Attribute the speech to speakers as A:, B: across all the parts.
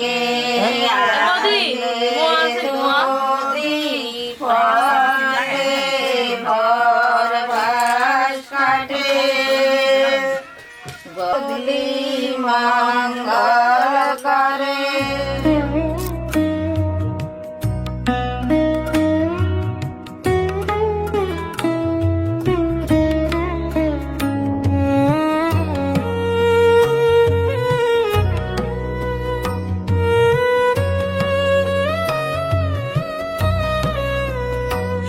A: গে
B: নদী মোয়া আছে মোয়া
A: নদী ফলে ভর বাস কাটে গদলি মঙ্গল করে।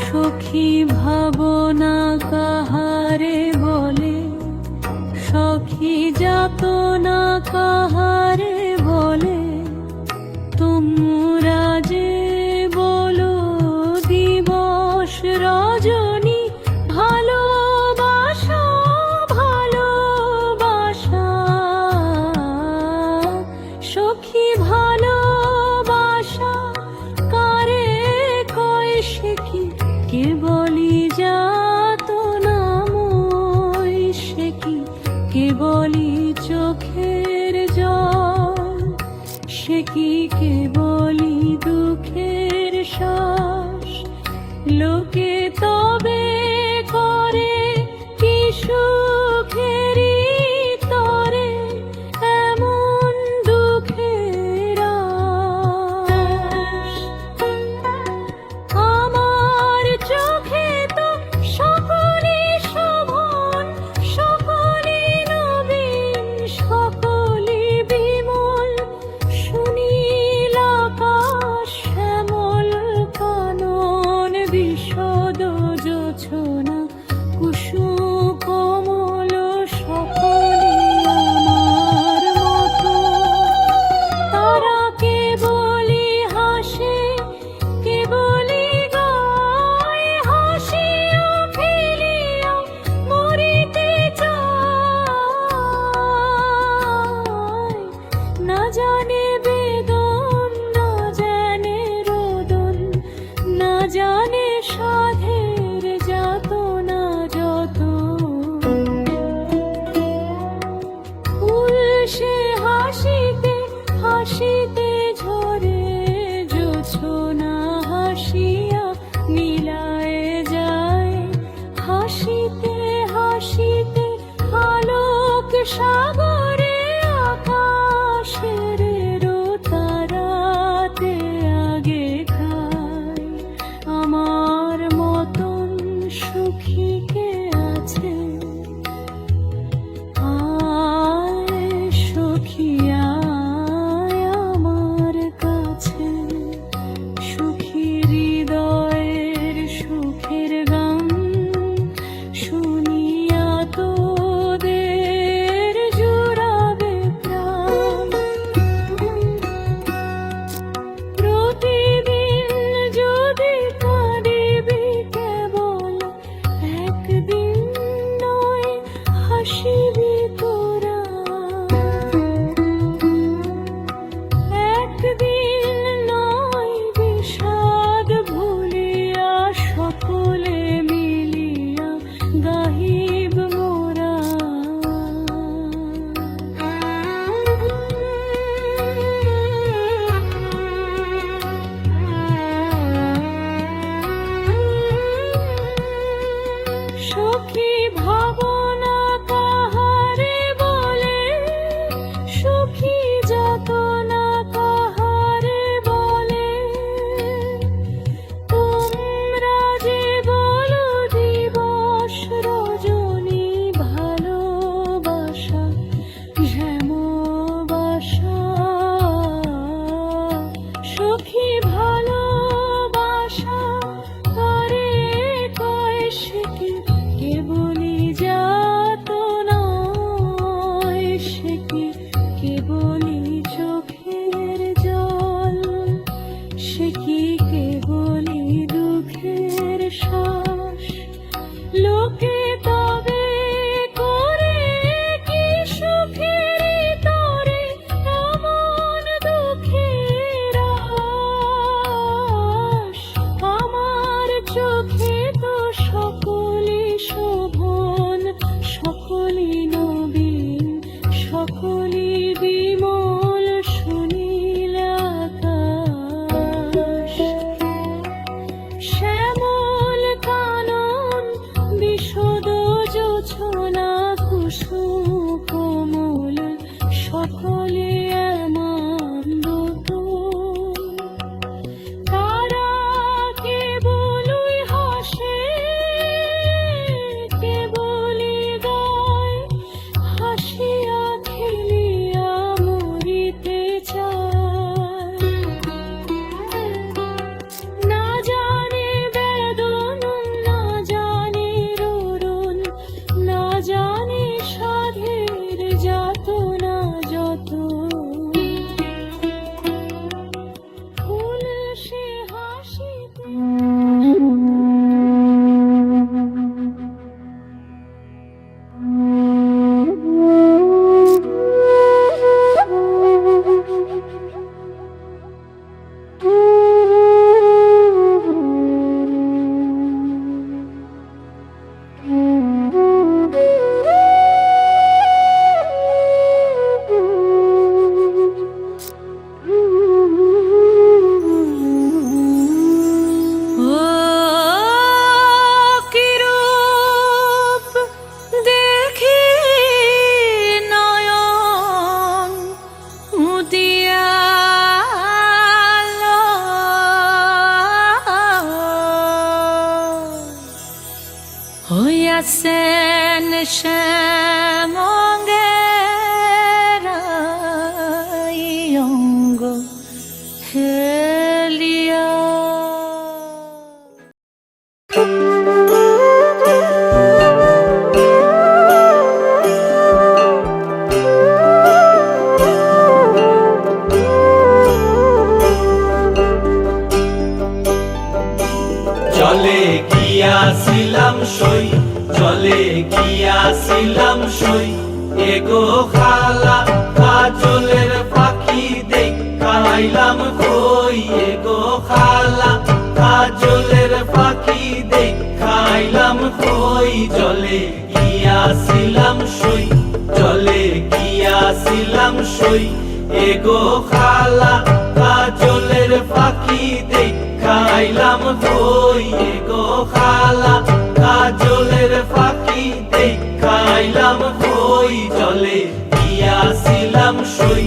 C: সখী ভাবনা কাহারে বলে, সখী যাতনা কাহারে বলে, তোমরা যে বলো দিবস রজনী ভালোবাসা ভালোবাসা, সখী ভালোবাসা কারে কয় সে কি, কে বলি যাতনাময় সে কি, কে বলি চোখের জল সে কি, কে বলি দুঃখের শ্বাস, লোকে তবে করে কি সুখেরই তরে এমন দুঃখের আশ। আমার চোখে তো সকলে শোভন, সকলে নবীন, সকলে বিমল, সুনীল আকাশ শ্যামল কানন, বিশদ জোছনা কুসুম কমল, সকলে আমার মতো। তারা কেবলি হাসে কেবলি গায়, হাসিয়া ফেলিয়া মরিতে চায়, না জানে বেদন না জানে রোদন, না জানে সাধের যাতনা যত। ফুল সে হাসিতে হাসিতে ঝরে, জোছনা হাসিয়া মিলায় যায়, হাসিতে হাসিতে আলোক সাগরে আকাশের তারাতে আগে খায়। আমার মতন সুখী কে আছে, আয় সখী আয় শ্যামঙ্গের অঙ্গ হেলিয়া।
D: জলে গিয়াছিলাম সই, জলে গিয়াছিলাম সই, এগো খালা কাজলের পাখি দেখাইলাম কই, এগো খালা কাজলের পাখি দেখাইলাম কই। জলে গিয়াছিলাম সই, জলে গিয়াছিলাম সই, এগো খালা কাজলের পাখি দেখাইলাম কই, এগো খালা কাজলের পাখি দেখাইলাম কই। জলে গিয়াছিলাম সই,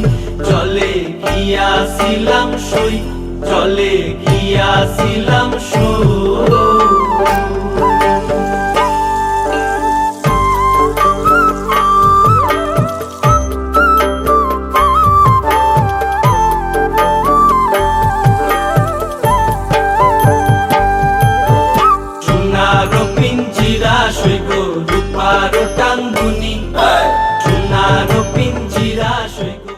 D: জলে গিয়াছিলাম সই, জলে গিয়াছিলাম সই। রূপারো টাঙ্গুনি, সোনারো পিঞ্জিরা সইগো।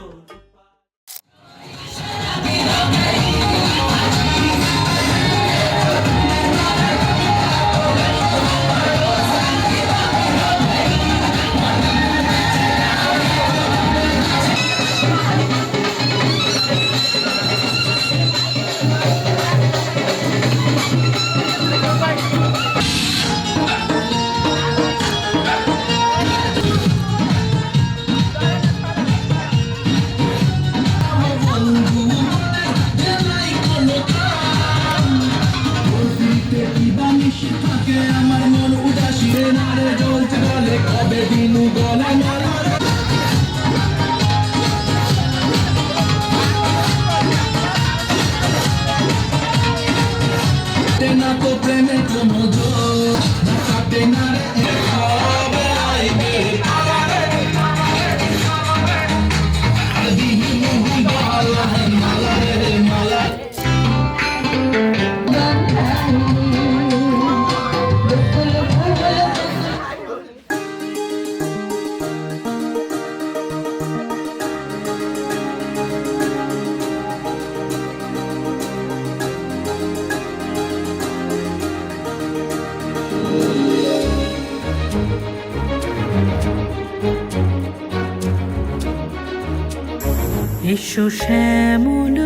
C: এসো শ্যামল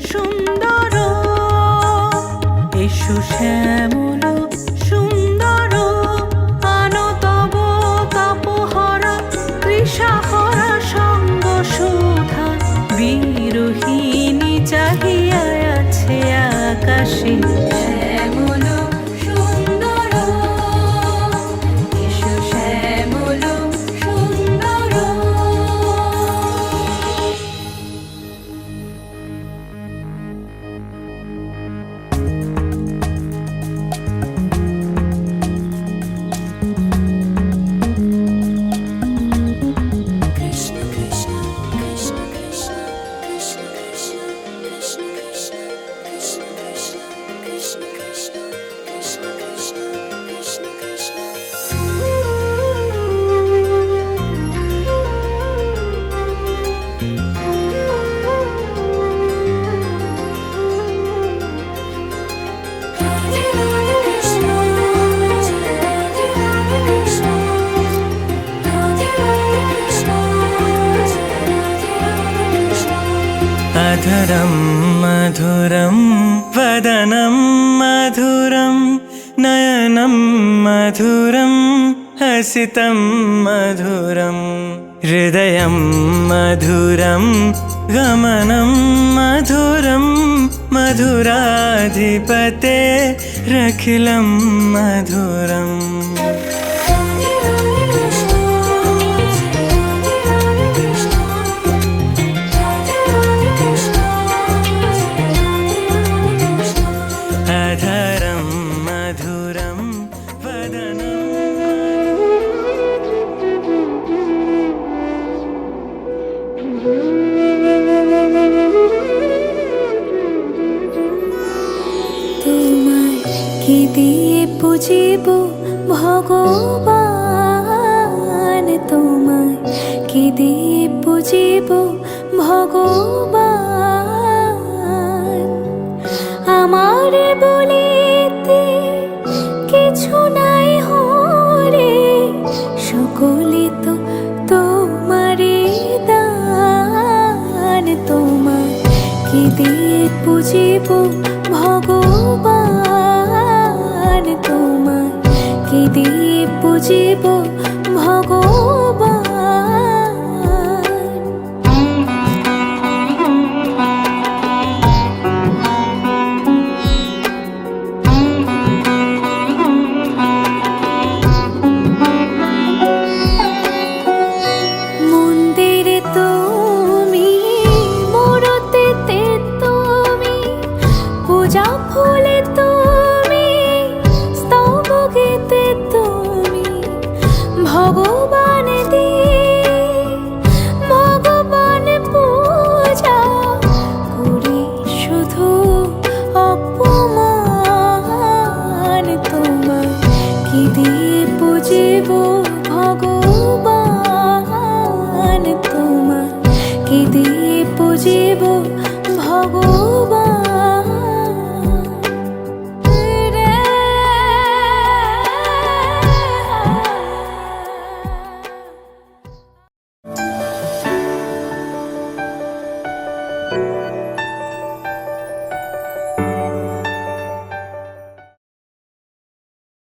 C: সুন্দর, এসো শ্যামল সুন্দর, আনো তব তপহরা তৃষাহরা সঙ্গ সুধা। বিরোহিণী চাহিয়া আছে আকাশে শ্যামল সুন্দর, এসো শ্যামল সুন্দর।
E: अधरं मधुरं वदनं मधुरं नयनं मधुरं हसितं मधुरं हृदयं मधुरं गमनं मधुरं मधुराधिपते रखिलं मधुरम्। अधरं मधुरं वदनं
C: দিয়ে পুজিব ভগবান তোমায়, কি দিয়ে পুজিব ভগবান। আমার বলিতে কিছু নাই হরে, সকলে তো তোমারই দান। তোমায় কি দিয়ে পুজিব ভগবান, তোমায় কি দিয়ে পুজিব ভগবান।